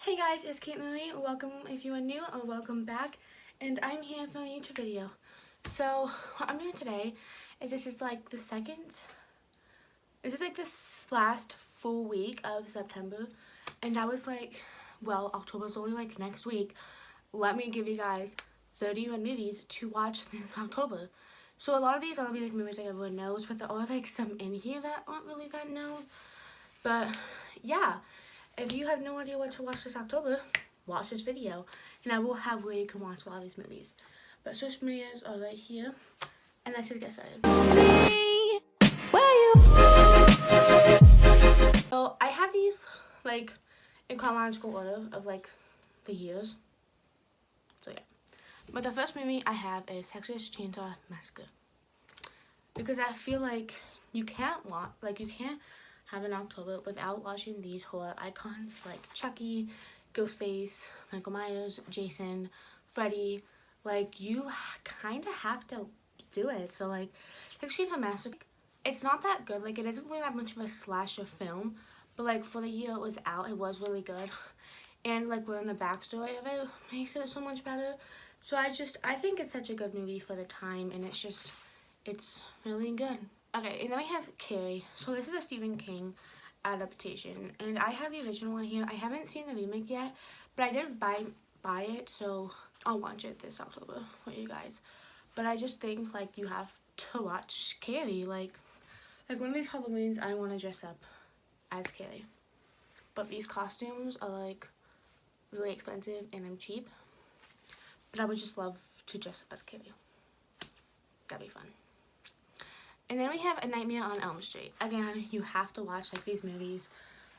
Hey guys, it's Kate Marie. Welcome if you are new or welcome back. And I'm here for a YouTube video. So what I'm doing today is this is like the last full week of September. And I was like, well, October's only like next week. Let me give you guys 31 movies to watch this October. So a lot of these are gonna be like movies that everyone knows, but there are like some in here that aren't really that known. But yeah. If you have no idea what to watch this October, watch this video, and I will have where you can watch a lot of these movies. But social medias are right here, and let's just get started. So I have these like in chronological order of like the years. So yeah. But the first movie I have is Texas Chainsaw Massacre, because I feel like you can't have an October without watching these horror icons like Chucky, Ghostface, Michael Myers, Jason, Freddy. Like, you kind of have to do it. So like Texas Chainsaw Massacre, it's not that good. Like, it isn't really that much of a slasher film, but like for the year it was out, it was really good. And like learning the backstory of it makes it so much better. So I think it's such a good movie for the time, and it's really good. Okay, and then we have Carrie. So this is a Stephen King adaptation, and I have the original one here. I haven't seen the remake yet, but I did buy it, so I'll watch it this October for you guys. But I just think like you have to watch Carrie. Like one of these Halloweens, I want to dress up as Carrie, but these costumes are like really expensive, and I'm cheap. But I would just love to dress up as Carrie. That'd be fun. And then we have A Nightmare on Elm Street. Again, you have to watch like these movies.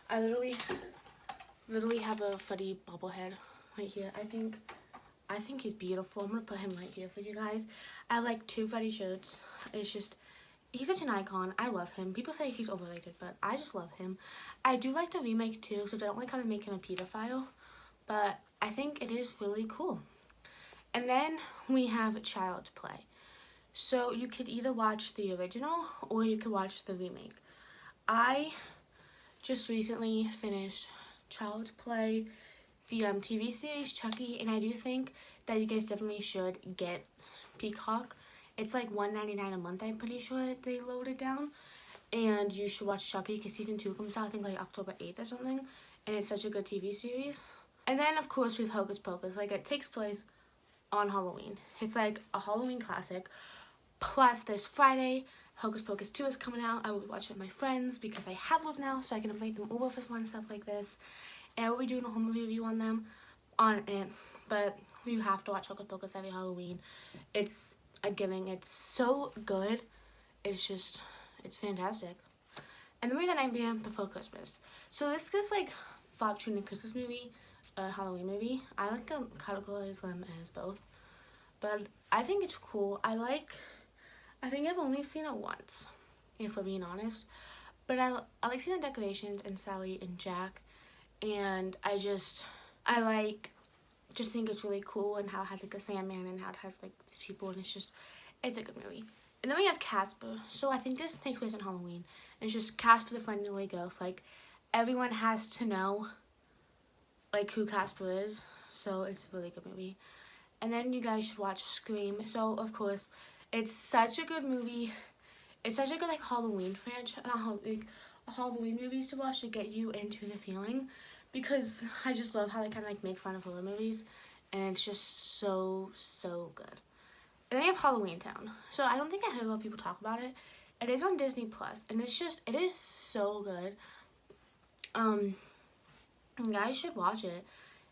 I literally have a Freddy bobblehead right here. I think he's beautiful. I'm gonna put him right here for you guys. I have like 2 Freddy shirts. It's just, he's such an icon. I love him. People say he's overrated, but I just love him. I do like the remake too, so I don't like how they make him a pedophile, but I think it is really cool. And then we have Child's Play. So you could either watch the original or you could watch the remake. I just recently finished Child's Play, the TV series Chucky, and I do think that you guys definitely should get Peacock. It's like $1.99 a month, I'm pretty sure they loaded down. And you should watch Chucky because season 2 comes out I think like October 8th or something, and it's such a good TV series. And then of course we have Hocus Pocus. Like, it takes place on Halloween. It's like a Halloween classic. Plus, this Friday, Hocus Pocus 2 is coming out. I will be watching with my friends because I have those now, so I can invite them over for fun stuff like this. And I will be doing a home review on them, but you have to watch Hocus Pocus every Halloween. It's a giving. It's so good. It's fantastic. And then we have The Nightmare Before Christmas. So this is like flop between a Christmas movie, a Halloween movie. I like to categorize them as both, but I think it's cool. I think I've only seen it once, if we're being honest. But I like seeing the decorations and Sally and Jack, and I just think it's really cool, and how it has like the Sandman and how it has like these people, and it's a good movie. And then we have Casper. So I think this takes place on Halloween, and it's just Casper the Friendly Ghost. Like, everyone has to know like who Casper is, so it's a really good movie. And then you guys should watch Scream. So of course, it's such a good movie. It's such a good like Halloween franchise, like Halloween movies to watch to get you into the feeling, because I just love how they kind of like make fun of horror movies, and it's just so good. And then you have Halloween Town. So I don't think I heard a lot of people talk about it. It is on Disney Plus, and it is so good. You guys should watch it.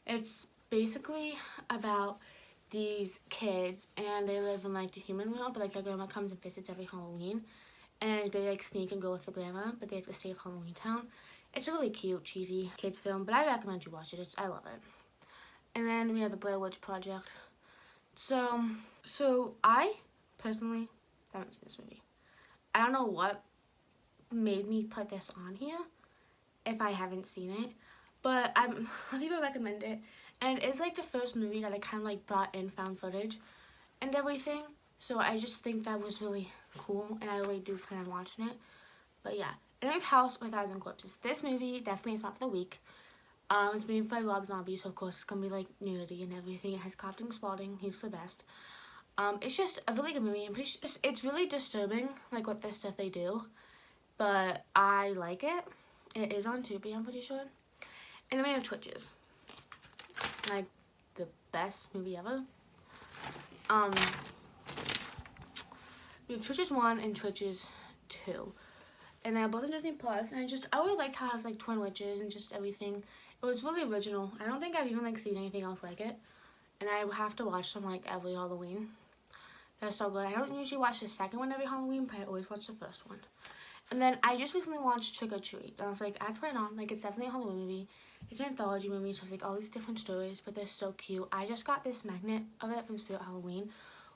It's basically about these kids, and they live in like the human world, but like their grandma comes and visits every Halloween, and they like sneak and go with the grandma, but they have to save Halloween Town. It's a really cute, cheesy kids film, but I recommend you watch it. I love it. And then we have the Blair Witch Project. So I personally haven't seen this movie. I don't know what made me put this on here if I haven't seen it, but a lot of people recommend it. And it's like the first movie that I kind of like brought in found footage and everything. So I just think that was really cool, and I really do plan on watching it. But yeah. And we have House of a Thousand Corpses. This movie definitely is not for the weak. It's made by Rob Zombie, so of course it's gonna be like nudity and everything. It has Captain Spaulding, he's the best. It's just a really good movie. I'm pretty sure it's really disturbing, like what this stuff they do, but I like it. It is on Tubi, I'm pretty sure. And then we have Twitches, like the best movie ever. We have Twitches 1 and Twitches 2. And they're both on Disney Plus. And I really liked how it has like twin witches and just everything. It was really original. I don't think I've even like seen anything else like it. And I have to watch them like every Halloween. They're so good. I don't usually watch the second one every Halloween, but I always watch the first one. And then I just recently watched Trick or Treat. And I was like, I put it on. Like, it's definitely a Halloween movie. It's an anthology movie, so it's like all these different stories, but they're so cute. I just got this magnet of it from Spirit Halloween,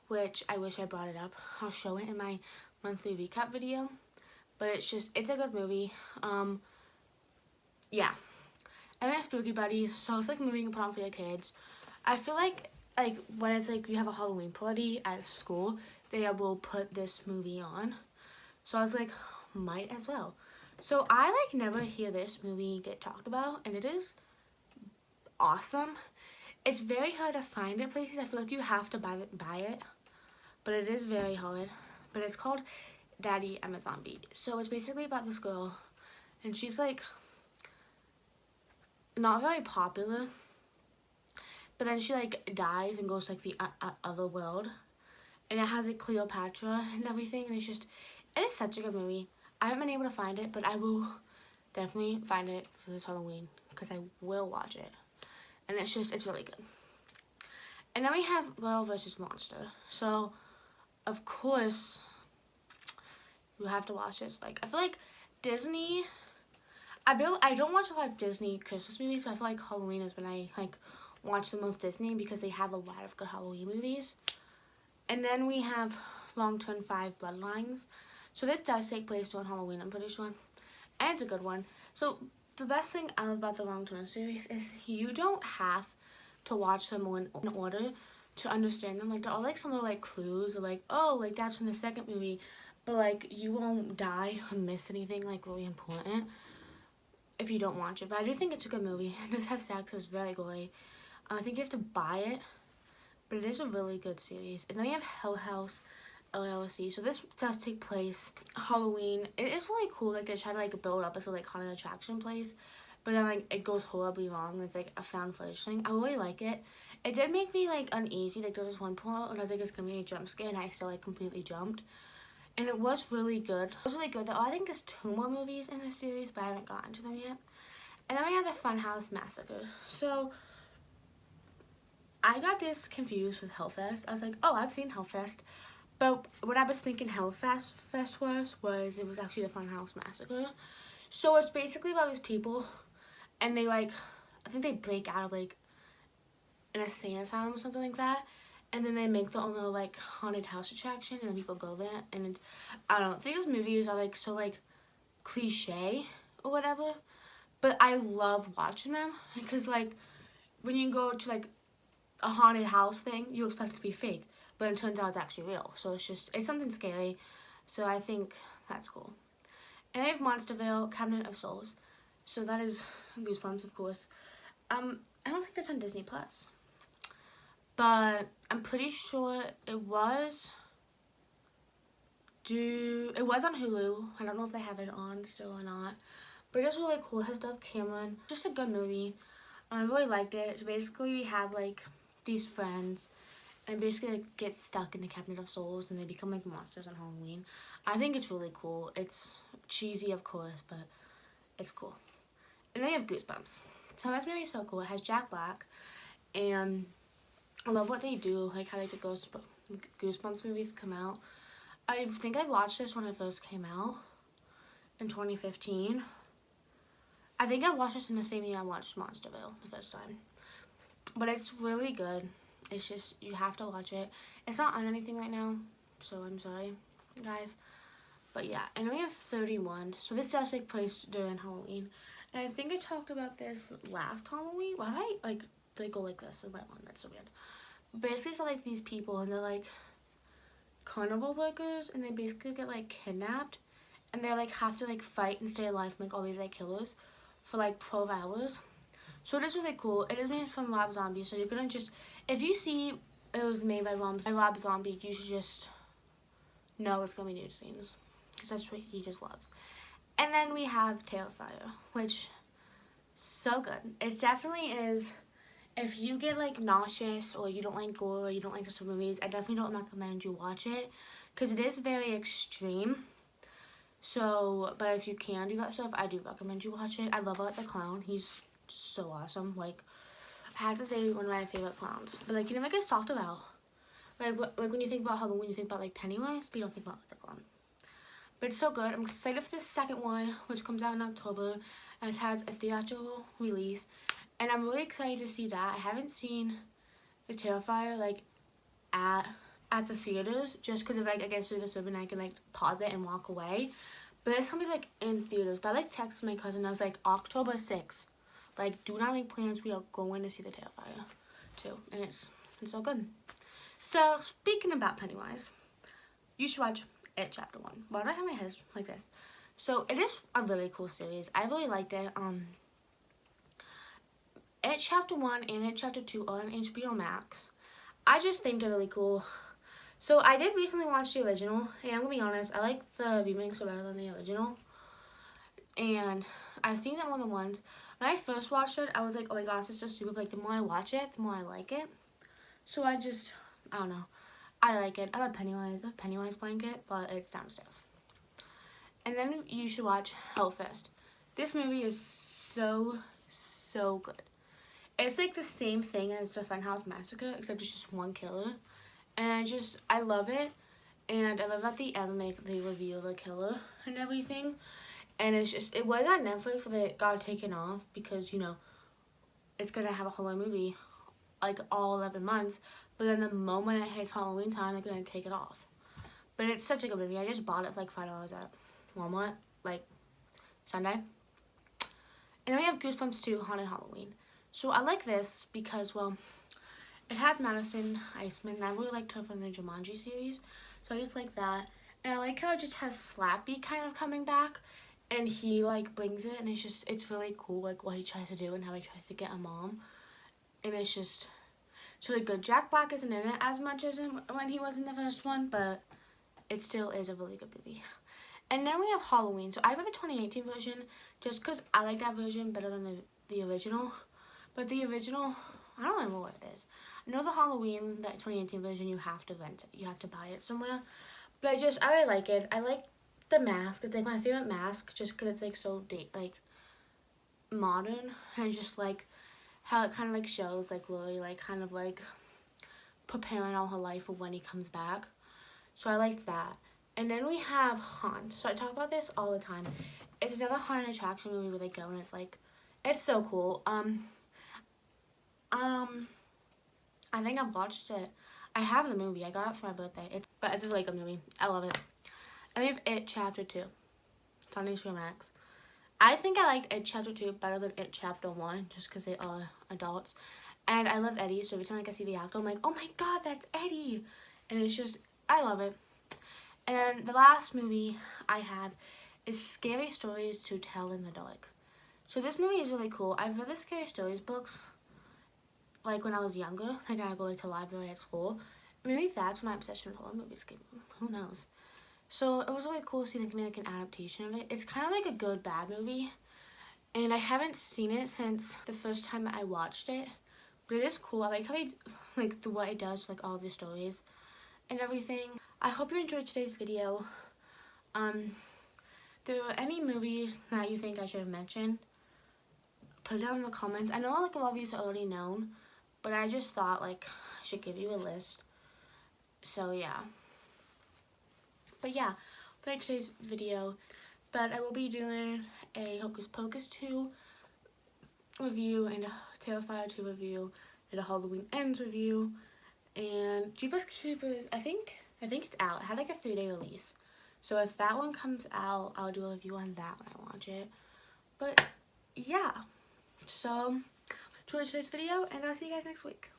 which I wish I brought it up. I'll show it in my monthly recap video. But it's a good movie. Yeah. And we have Spooky Buddies, so it's like a movie you can put on for your kids. I feel like when it's like you have a Halloween party at school, they will put this movie on. So I was like, might as well. So I like never hear this movie get talked about, and it is awesome. It's very hard to find it places. I feel like you have to buy it, but it is very hard. But it's called Daddy, I'm a Zombie. So it's basically about this girl, and she's like not very popular, but then she like dies and goes to like the other world, and it has like Cleopatra and everything, and it is such a good movie. I haven't been able to find it, but I will definitely find it for this Halloween because I will watch it, and it's really good. And then we have Laurel versus Monster. So of course you have to watch this. Like, I feel like Disney, I don't watch a lot of Disney Christmas movies, so I feel like Halloween is when I like watch the most Disney because they have a lot of good Halloween movies. And then we have Long Turn 5 Bloodlines. So this does take place on Halloween, I'm pretty sure. And it's a good one. So the best thing I love about the Long Turn series is you don't have to watch them in order to understand them. Like, there are like some little like clues or like, oh, like that's from the second movie. But like you won't die or miss anything like really important if you don't watch it. But I do think it's a good movie. It does have sex, it's very gory. I think you have to buy it, but it is a really good series. And then we have Hell House LLC. So this does take place Halloween. It is really cool. Like, they try to like build up as a like haunted attraction place, but then like it goes horribly wrong. It's like a found footage thing. I really like it. It did make me like uneasy. Like, there was one point when I was like, it's gonna be a jump scare, and I still like completely jumped. And it was really good. It was really good. I think there's 2 more movies in this series, but I haven't gotten to them yet. And then we have the Funhouse Massacre. So I got this confused with Hellfest. I was like, oh, I've seen Hellfest. But what I was thinking Hellfest was it was actually the Funhouse Massacre. So it's basically about these people, and they like, I think they break out of like an insane asylum or something like that. And then they make their own little like haunted house attraction, and then people go there. And I don't know, these movies are like so like cliche or whatever, but I love watching them because like when you go to like a haunted house thing, you expect it to be fake, but it turns out it's actually real. So it's something scary. So I think that's cool. And I have Monsterville, Cabinet of Souls. So that is Goosebumps, of course. I don't think that's on Disney Plus, but I'm pretty sure it was on Hulu. I don't know if they have it on still or not, but it's really cool. It has Dove Cameron. Just a good movie. I really liked it. So basically we have like these friends, and basically like get stuck in the Cabinet of Souls, and they become like monsters on Halloween. I think it's really cool. It's cheesy, of course, but it's cool. And they have Goosebumps. So that's movie so cool. It has Jack Black, and I love what they do, like how they did Goosebumps movies come out. I think I watched this when it first came out in 2015. I think I watched this in the same year I watched Monsterville the first time. But it's really good. It's just, you have to watch it. It's not on anything right now, so I'm sorry, guys. But yeah, and we have 31. So this does take place during Halloween. And I think I talked about this last Halloween. Why did I go like this with my one? That's so weird. Basically, for like these people, and they're like carnival workers, and they basically get like kidnapped, and they like have to like fight and stay alive from like all these like killers for like 12 hours. So it is really cool. It is made from Rob Zombie, so you're gonna just, if you see it was made by Rob Zombie, you should just know it's gonna be nude scenes, because that's what he just loves. And then we have Terrifier, which so good. It definitely is. If you get like nauseous or you don't like gore or you don't like this movies, I definitely don't recommend you watch it, because it is very extreme. So, but if you can do that stuff, I do recommend you watch it. I love Art the Clown. He's so awesome. Like, I have to say, one of my favorite clowns. But like, he never gets talked about. Like when you think about Halloween, you think about like Pennywise, but you don't think about Art the Clown. But it's so good. I'm excited for the second one, which comes out in October, and it has a theatrical release. And I'm really excited to see that. I haven't seen the Terrifier like at the theaters, just because if like I get through the server, I can like pause it and walk away. But it's gonna be like in theaters. But I like texted my cousin. I was like, October 6th. Like, do not make plans. We are going to see the Terrifier too, and it's so good. So speaking about Pennywise, you should watch It Chapter 1. Why do I have my head like this? So it is a really cool series. I really liked it. It Chapter 1 and It Chapter 2 are on HBO Max. I just think they're really cool. So I did recently watch the original, and I'm gonna be honest, I like the remakes better than the original. And I've seen it more than once. When I first watched it, I was like, oh my gosh, it's so stupid. But like, the more I watch it, the more I like it. So I don't know. I like it. I love Pennywise. I have Pennywise blanket, but it's downstairs. And then you should watch Hellfest. This movie is so good. It's like the same thing as the Funhouse Massacre, except it's just one killer. And I love it. And I love at the end, like, they reveal the killer and everything. And it was on Netflix, but it got taken off because, you know, it's going to have a horror movie, like, all 11 months. But then the moment it hits Halloween time, they're going to take it off. But it's such a good movie. I just bought it for like $5 at Walmart, like, Sunday. And then we have Goosebumps 2, Haunted Halloween. So I like this because, well, it has Madison Iceman, and I really liked her from the Jumanji series. So I just like that. And I like how it just has Slappy kind of coming back. And he, like, brings it, and it's really cool, like, what he tries to do and how he tries to get a mom. And it's really good. Jack Black isn't in it as much as when he was in the first one, but it still is a really good movie. And then we have Halloween. So I read the 2018 version just because I like that version better than the original. But the original, I don't remember what it is. I know the Halloween, that 2018 version, you have to rent it. You have to buy it somewhere. But I really like it. I like the mask. It's like my favorite mask just because it's like so modern. And I just like how it kind of like shows like Lily like kind of like preparing all her life for when he comes back. So I like that. And then we have Haunt. So I talk about this all the time. It's another haunted attraction movie where they go and it's like, it's so cool. I think I've watched it. I have the movie. I got it for my birthday. But it's a really good movie. I love it. And we have It Chapter 2. It's on HBO Max. I think I liked It Chapter 2 better than It Chapter 1 just because they are adults. And I love Eddie, so every time I see the actor, I'm like, oh my god, that's Eddie. And I love it. And the last movie I have is Scary Stories to Tell in the Dark. So this movie is really cool. I've read the Scary Stories books like when I was younger. Like I go like to the library at school. Maybe that's my obsession with horror movies came from. Who knows? So it was really cool to see like an adaptation of it. It's kind of like a good bad movie. And I haven't seen it since the first time I watched it. But it is cool. I like how they like what it does like all the stories and everything. I hope you enjoyed today's video. If there are any movies that you think I should have mentioned, put it down in the comments. I know like a lot of these are already known, but I just thought like I should give you a list. So yeah. But yeah, for today's video. But I will be doing a Hocus Pocus 2 review and a Terrifier 2 review and a Halloween Ends review. And Jeepers Creepers, I think it's out. It had like a 3-day release. So if that one comes out, I'll do a review on that when I watch it. But yeah. So enjoy today's video and I'll see you guys next week.